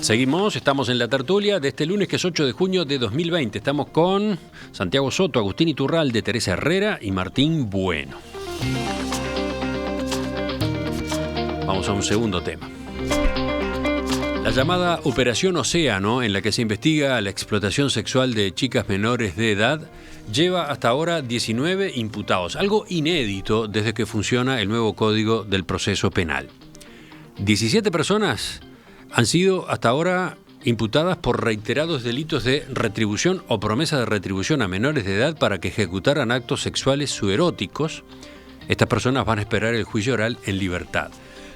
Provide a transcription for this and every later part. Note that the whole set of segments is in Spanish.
Seguimos, estamos en la tertulia de este lunes que es 8 de junio de 2020. Estamos con Santiago Soto, Agustín Iturralde, Teresa Herrera y Martín Bueno. Vamos a un segundo tema. La llamada Operación Océano, en la que se investiga la explotación sexual de chicas menores de edad, lleva hasta ahora 19 imputados, algo inédito desde que funciona el nuevo Código del Proceso Penal. 17 personas han sido hasta ahora imputadas por reiterados delitos de retribución o promesa de retribución a menores de edad para que ejecutaran actos sexuales sueróticos. Estas personas van a esperar el juicio oral en libertad.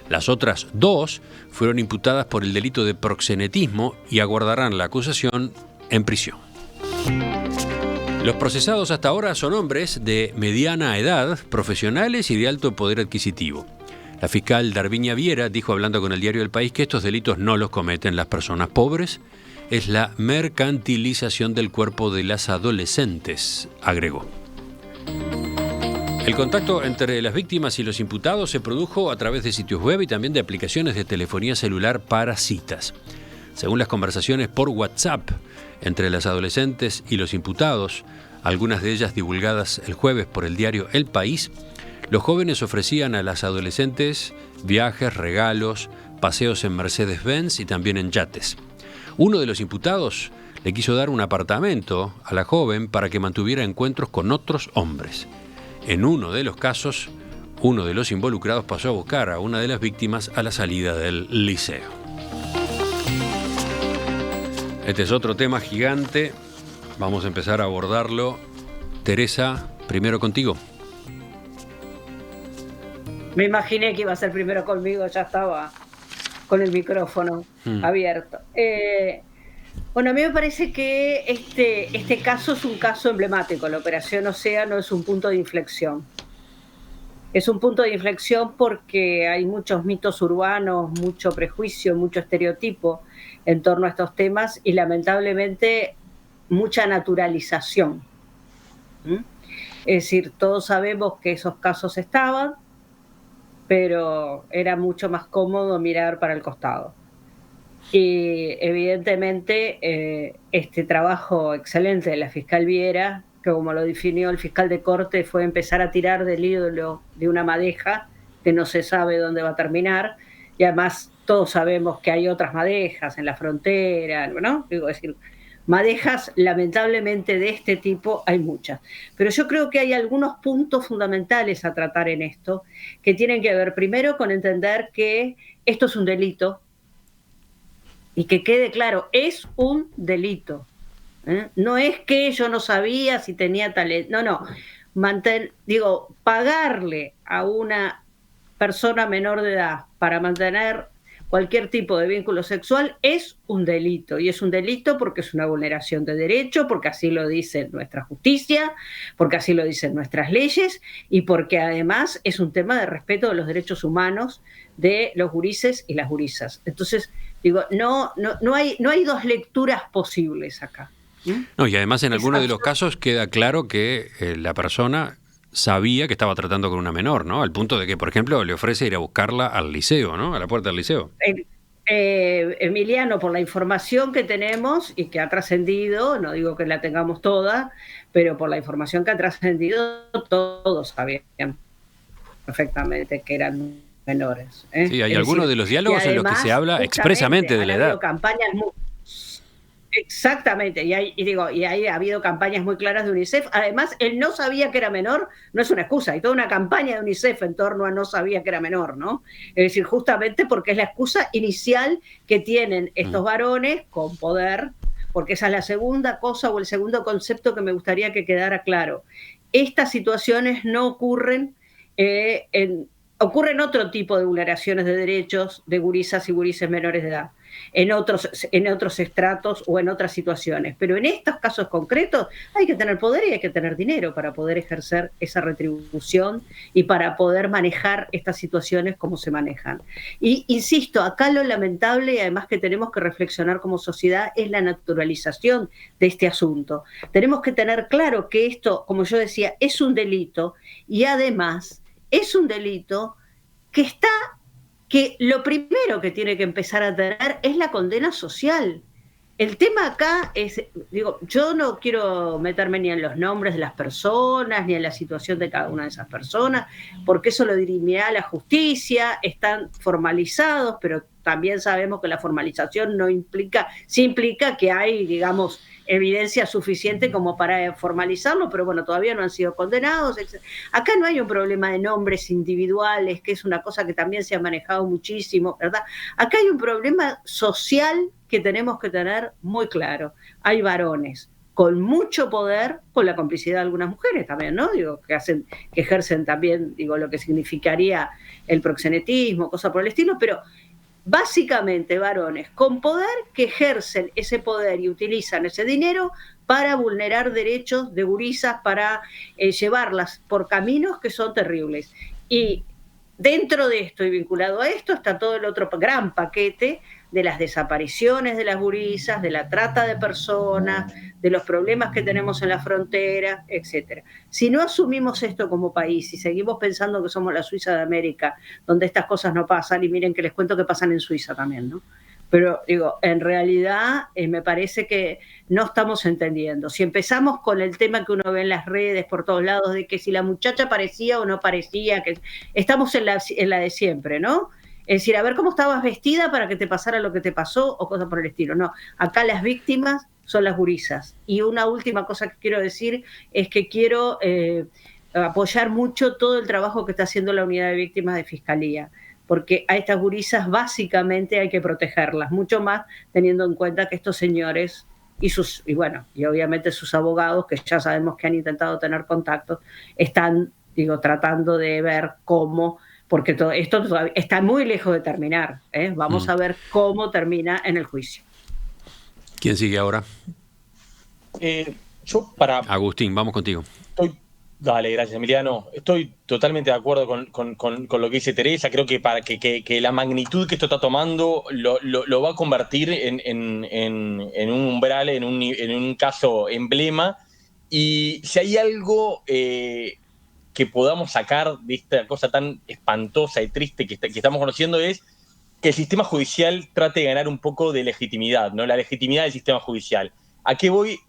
Las otras 2 fueron imputadas por el delito de proxenetismo y aguardarán la acusación en prisión. Los procesados hasta ahora son hombres de mediana edad, profesionales y de alto poder adquisitivo. La fiscal Darviña Viera dijo, hablando con el diario El País, que estos delitos no los cometen las personas pobres. Es la mercantilización del cuerpo de las adolescentes, agregó. El contacto entre las víctimas y los imputados se produjo a través de sitios web y también de aplicaciones de telefonía celular para citas. Según las conversaciones por WhatsApp entre las adolescentes y los imputados, algunas de ellas divulgadas el jueves por el diario El País, los jóvenes ofrecían a las adolescentes viajes, regalos, paseos en Mercedes-Benz y también en yates. Uno de los imputados le quiso dar un apartamento a la joven para que mantuviera encuentros con otros hombres. En uno de los casos, uno de los involucrados pasó a buscar a una de las víctimas a la salida del liceo. Este es otro tema gigante. Vamos a empezar a abordarlo. Teresa, primero contigo. Me imaginé que iba a ser primero conmigo, ya estaba con el micrófono abierto. Bueno, a mí me parece que este caso es un caso emblemático. La Operación Océano es un punto de inflexión. Es un punto de inflexión porque hay muchos mitos urbanos, mucho prejuicio, mucho estereotipo en torno a estos temas y lamentablemente mucha naturalización. Es decir, todos sabemos que esos casos estaban, pero era mucho más cómodo mirar para el costado. Y evidentemente este trabajo excelente de la fiscal Viera, que como lo definió el fiscal de corte, fue empezar a tirar del ídolo de una madeja que no se sabe dónde va a terminar, y además todos sabemos que hay otras madejas en la frontera, ¿no? Digo, es decir, madejas lamentablemente de este tipo hay muchas. Pero yo creo que hay algunos puntos fundamentales a tratar en esto, que tienen que ver primero con entender que esto es un delito, y que quede claro, es un delito. No es que yo no sabía si tenía talento, no. Pagarle a una persona menor de edad para mantener cualquier tipo de vínculo sexual es un delito, y es un delito porque es una vulneración de derecho, porque así lo dice nuestra justicia, porque así lo dicen nuestras leyes, y porque además es un tema de respeto de los derechos humanos de los gurises y las gurisas. Entonces, no hay dos lecturas posibles acá. No, y además en algunos de los casos queda claro que la persona sabía que estaba tratando con una menor, ¿no? Al punto de que, por ejemplo, le ofrece ir a buscarla al liceo, ¿no? A la puerta del liceo. Emiliano, por la información que tenemos y que ha trascendido, no digo que la tengamos toda, pero por la información que ha trascendido, todos sabían perfectamente que eran menores. Sí, hay algunos de los diálogos en los que se habla expresamente de la edad. Campañas Exactamente, y ha habido campañas muy claras de UNICEF. Además, él no sabía que era menor, no es una excusa, hay toda una campaña de UNICEF en torno a no sabía que era menor, ¿no? Es decir, justamente porque es la excusa inicial que tienen estos varones con poder, porque esa es la segunda cosa o el segundo concepto que me gustaría que quedara claro. Estas situaciones no ocurren ocurren otro tipo de vulneraciones de derechos de gurisas y gurises menores de edad, en otros estratos o en otras situaciones. Pero en estos casos concretos hay que tener poder y hay que tener dinero para poder ejercer esa retribución y para poder manejar estas situaciones como se manejan. Y insisto, acá lo lamentable y además que tenemos que reflexionar como sociedad es la naturalización de este asunto. Tenemos que tener claro que esto, como yo decía, es un delito y además es un delito que está que lo primero que tiene que empezar a tener es la condena social. El tema acá es, digo, yo no quiero meterme ni en los nombres de las personas, ni en la situación de cada una de esas personas, porque eso lo dirimirá la justicia, están formalizados, pero también sabemos que la formalización no implica, sí implica que hay, digamos, evidencia suficiente como para formalizarlo, pero bueno, todavía no han sido condenados. Acá no hay un problema de nombres individuales, que es una cosa que también se ha manejado muchísimo, ¿verdad? Acá hay un problema social que tenemos que tener muy claro. Hay varones con mucho poder, con la complicidad de algunas mujeres también, ¿no? Digo, que ejercen también, digo, lo que significaría el proxenetismo, cosas por el estilo, pero básicamente varones con poder que ejercen ese poder y utilizan ese dinero para vulnerar derechos de gurisas, para llevarlas por caminos que son terribles. Y dentro de esto y vinculado a esto está todo el otro gran paquete de las desapariciones de las gurisas, de la trata de personas, de los problemas que tenemos en la frontera, etc. Si no asumimos esto como país y seguimos pensando que somos la Suiza de América, donde estas cosas no pasan, y miren que les cuento que pasan en Suiza también, ¿no? Pero digo, en realidad me parece que no estamos entendiendo. Si empezamos con el tema que uno ve en las redes por todos lados, de que si la muchacha parecía o no parecía, que estamos en la de siempre, ¿no? Es decir, a ver cómo estabas vestida para que te pasara lo que te pasó o cosas por el estilo. No, acá las víctimas son las gurisas. Y una última cosa que quiero decir es que quiero apoyar mucho todo el trabajo que está haciendo la Unidad de Víctimas de Fiscalía, porque a estas gurisas básicamente hay que protegerlas, mucho más teniendo en cuenta que estos señores y obviamente sus abogados, que ya sabemos que han intentado tener contactos, están, tratando de ver cómo, porque todo esto todavía está muy lejos de terminar, ¿eh? Vamos a ver cómo termina en el juicio. ¿Quién sigue ahora? Agustín, vamos contigo. Dale, gracias, Emiliano. Estoy totalmente de acuerdo con lo que dice Teresa. Creo que para que la magnitud que esto está tomando lo va a convertir en un umbral, en un caso emblema. Y si hay algo que podamos sacar de esta cosa tan espantosa y triste que estamos conociendo, es que el sistema judicial trate de ganar un poco de legitimidad, ¿no? La legitimidad del sistema judicial. ¿A qué voy?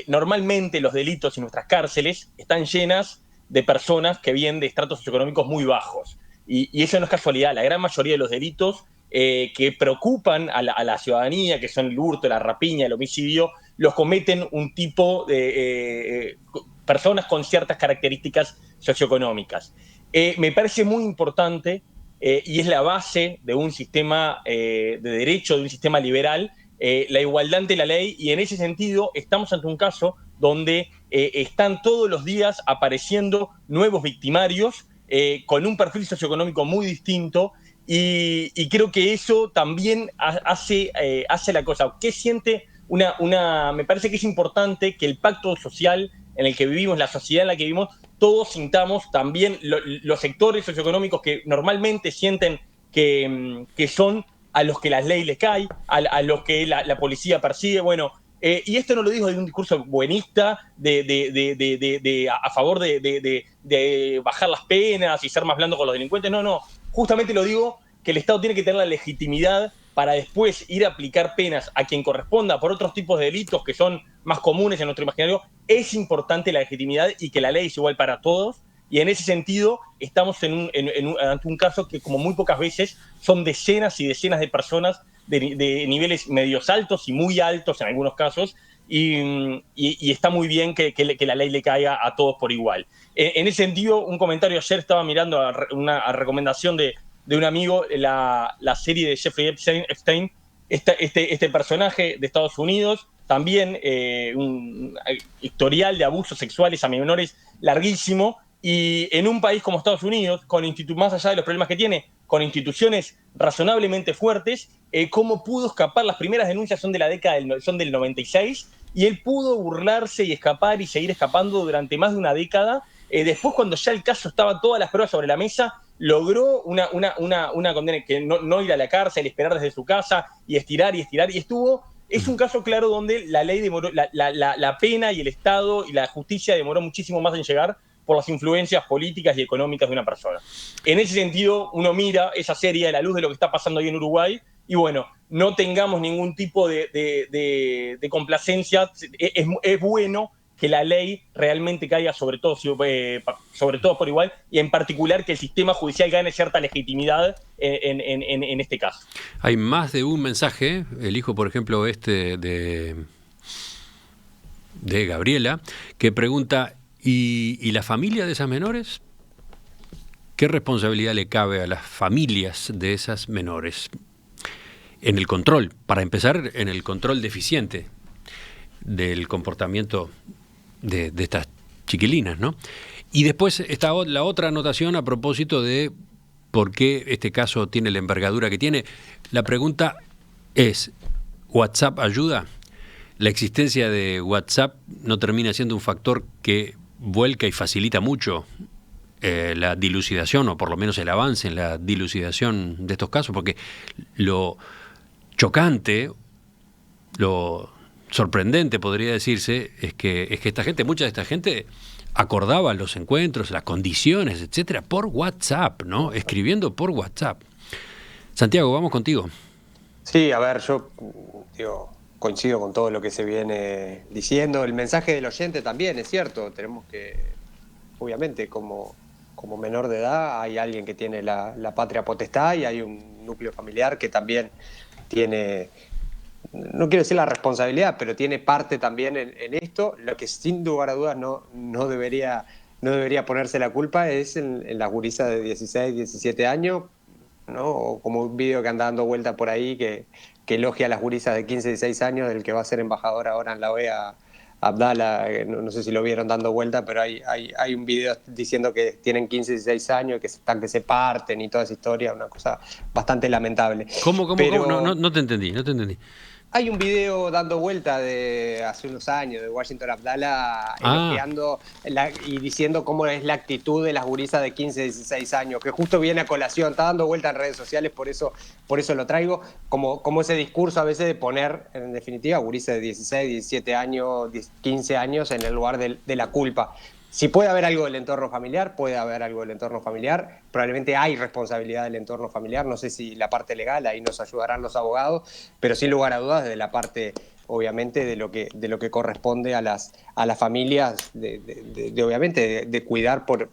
Normalmente los delitos en nuestras cárceles están llenas de personas que vienen de estratos socioeconómicos muy bajos. Y eso no es casualidad. La gran mayoría de los delitos que preocupan a la ciudadanía, que son el hurto, la rapiña, el homicidio, los cometen un tipo de personas con ciertas características socioeconómicas. Me parece muy importante, y es la base de un sistema de derecho, de un sistema liberal, la igualdad ante la ley, y en ese sentido estamos ante un caso donde están todos los días apareciendo nuevos victimarios con un perfil socioeconómico muy distinto, y creo que eso también hace la cosa. ¿Qué siente me parece que es importante que el pacto social en el que vivimos, la sociedad en la que vivimos, todos sintamos también los sectores socioeconómicos que normalmente sienten que son a los que la ley les cae, a los que la policía persigue. Bueno, y esto no lo digo de un discurso buenista a favor de bajar las penas y ser más blando con los delincuentes. No. Justamente lo digo que el Estado tiene que tener la legitimidad para después ir a aplicar penas a quien corresponda por otros tipos de delitos que son más comunes en nuestro imaginario. Es importante la legitimidad y que la ley es igual para todos. Y en ese sentido estamos ante un caso que, como muy pocas veces, son decenas y decenas de personas de niveles medios altos y muy altos en algunos casos, y está muy bien que la ley le caiga a todos por igual. En ese sentido, un comentario: ayer estaba mirando a recomendación de un amigo la serie de Jeffrey Epstein, este personaje de Estados Unidos, también un historial de abusos sexuales a menores larguísimo. Y en un país como Estados Unidos, más allá de los problemas que tiene, con instituciones razonablemente fuertes, cómo pudo escapar. Las primeras denuncias son del 96, y él pudo burlarse y escapar y seguir escapando durante más de una década. Después, cuando ya el caso estaba todas las pruebas sobre la mesa, logró una condena, que no ir a la cárcel, esperar desde su casa y estirar, y estuvo. Es un caso claro donde la ley demoró, la pena y el Estado y la justicia demoró muchísimo más en llegar, por las influencias políticas y económicas de una persona. En ese sentido, uno mira esa serie a la luz de lo que está pasando ahí en Uruguay y bueno, no tengamos ningún tipo de complacencia. Es bueno que la ley realmente caiga sobre todo por igual y en particular que el sistema judicial gane cierta legitimidad en este caso. Hay más de un mensaje, elijo por ejemplo de Gabriela, que pregunta, ¿y la familia de esas menores? ¿Qué responsabilidad le cabe a las familias de esas menores? En el control, para empezar, en el control deficiente del comportamiento de estas chiquilinas, ¿no? Y después está la otra anotación a propósito de por qué este caso tiene la envergadura que tiene. La pregunta es, ¿WhatsApp ayuda? La existencia de WhatsApp no termina siendo un factor que vuelca y facilita mucho la dilucidación, o por lo menos el avance en la dilucidación de estos casos, porque lo chocante, lo sorprendente podría decirse, es que esta gente, mucha de esta gente acordaba los encuentros, las condiciones, etcétera, por WhatsApp, ¿no? Escribiendo por WhatsApp. Santiago, vamos contigo. Sí, a ver, yo coincido con todo lo que se viene diciendo. El mensaje del oyente también es cierto. Tenemos que, obviamente, como menor de edad, hay alguien que tiene la patria potestad y hay un núcleo familiar que también tiene, no quiero decir la responsabilidad, pero tiene parte también en esto. Lo que sin lugar a dudas no debería ponerse la culpa es en las gurisas de 16, 17 años, ¿no? O como un video que anda dando vuelta por ahí que elogia a las gurisas de 15, 16 años, del que va a ser embajador ahora en la OEA, Abdala, no sé si lo vieron dando vuelta, pero hay un video diciendo que tienen 15, 16 años, que se parten y toda esa historia, una cosa bastante lamentable. ¿Cómo? No te entendí. Hay un video dando vuelta de hace unos años de Washington Abdala elogiando y diciendo cómo es la actitud de las gurisas de 15, 16 años, que justo viene a colación, está dando vuelta en redes sociales, por eso lo traigo, como ese discurso a veces de poner, en definitiva, gurisas de 16, 17 años, 15 años en el lugar de la culpa. Si puede haber algo del entorno familiar, probablemente hay responsabilidad del entorno familiar, no sé si la parte legal, ahí nos ayudarán los abogados, pero sin lugar a dudas desde la parte, obviamente, de lo que corresponde a las familias, obviamente, de cuidar por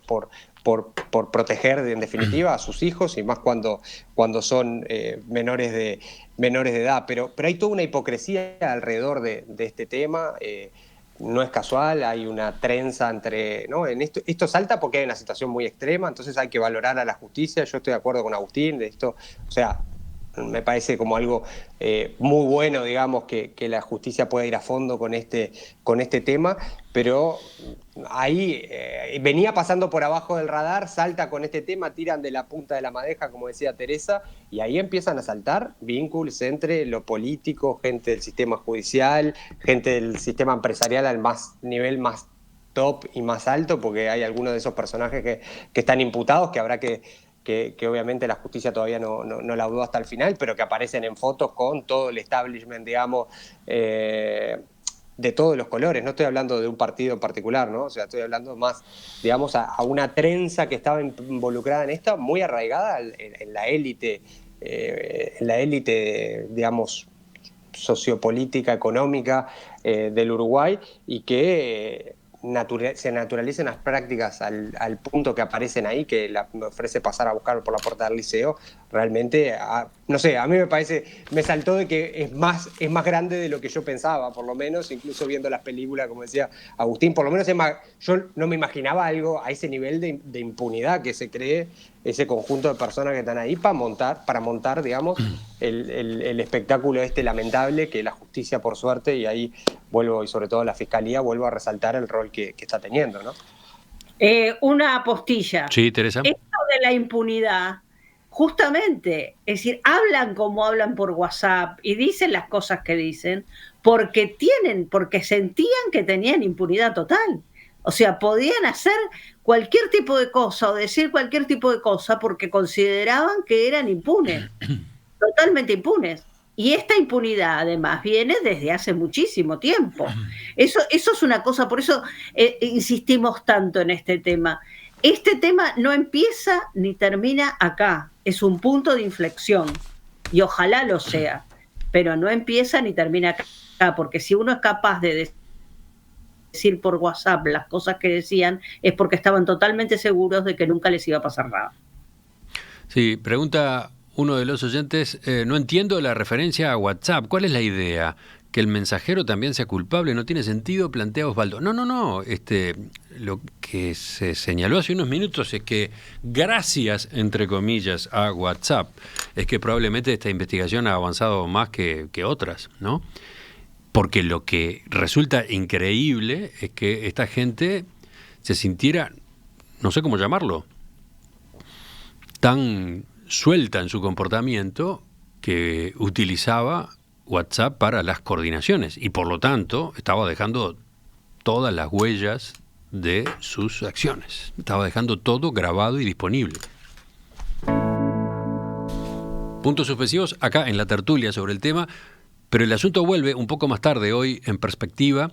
proteger, en definitiva, a sus hijos, y más cuando son menores de edad. Pero hay toda una hipocresía alrededor de este tema. No es casual, hay una trenza entre, ¿no? Esto salta porque hay una situación muy extrema, entonces hay que valorar a la justicia. Yo estoy de acuerdo con Agustín de esto, o sea, me parece como algo muy bueno, digamos, que la justicia pueda ir a fondo con este tema, pero ahí venía pasando por abajo del radar, salta con este tema, tiran de la punta de la madeja, como decía Teresa, y ahí empiezan a saltar vínculos entre lo político, gente del sistema judicial, gente del sistema empresarial al nivel más top y más alto, porque hay algunos de esos personajes que están imputados, que habrá que obviamente la justicia todavía no la dudó hasta el final, pero que aparecen en fotos con todo el establishment, digamos, de todos los colores. No estoy hablando de un partido en particular, ¿no? O sea, estoy hablando más, digamos, a una trenza que estaba involucrada en esta, muy arraigada en la élite, digamos, sociopolítica, económica del Uruguay, y que se naturalicen las prácticas al punto que aparecen ahí, que me ofrece pasar a buscar por la puerta del liceo. Realmente, no sé, a mí me saltó de que es más grande de lo que yo pensaba, por lo menos, incluso viendo las películas, como decía Agustín, por lo menos yo no me imaginaba algo a ese nivel de impunidad que se cree ese conjunto de personas que están ahí para montar, digamos, el espectáculo lamentable que la justicia, por suerte, y ahí vuelvo, y sobre todo la fiscalía, vuelvo a resaltar el rol que está teniendo, ¿no? Una apostilla. Sí, Teresa. Esto de la impunidad, justamente, es decir, hablan como hablan por WhatsApp y dicen las cosas que dicen porque sentían que tenían impunidad total. O sea, podían hacer cualquier tipo de cosa o decir cualquier tipo de cosa porque consideraban que eran impunes, totalmente impunes. Y esta impunidad, además, viene desde hace muchísimo tiempo. Eso es una cosa, por eso insistimos tanto en este tema. Este tema no empieza ni termina acá, es un punto de inflexión, y ojalá lo sea, pero no empieza ni termina acá, porque si uno es capaz de decir por WhatsApp las cosas que decían, es porque estaban totalmente seguros de que nunca les iba a pasar nada. Sí, pregunta uno de los oyentes, no entiendo la referencia a WhatsApp. ¿Cuál es la idea? ¿Que el mensajero también sea culpable? ¿No tiene sentido? Plantea Osvaldo. No. Lo que se señaló hace unos minutos es que gracias, entre comillas, a WhatsApp, es que probablemente esta investigación ha avanzado más que otras, ¿no? Porque lo que resulta increíble es que esta gente se sintiera, no sé cómo llamarlo, tan suelta en su comportamiento que utilizaba WhatsApp para las coordinaciones y por lo tanto estaba dejando todas las huellas de sus acciones. Estaba dejando todo grabado y disponible. Puntos suspensivos acá en la tertulia sobre el tema, pero el asunto vuelve un poco más tarde hoy en Perspectiva.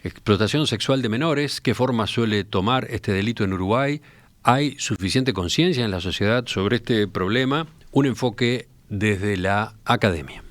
Explotación sexual de menores, ¿qué forma suele tomar este delito en Uruguay? ¿Hay suficiente conciencia en la sociedad sobre este problema? Un enfoque desde la academia.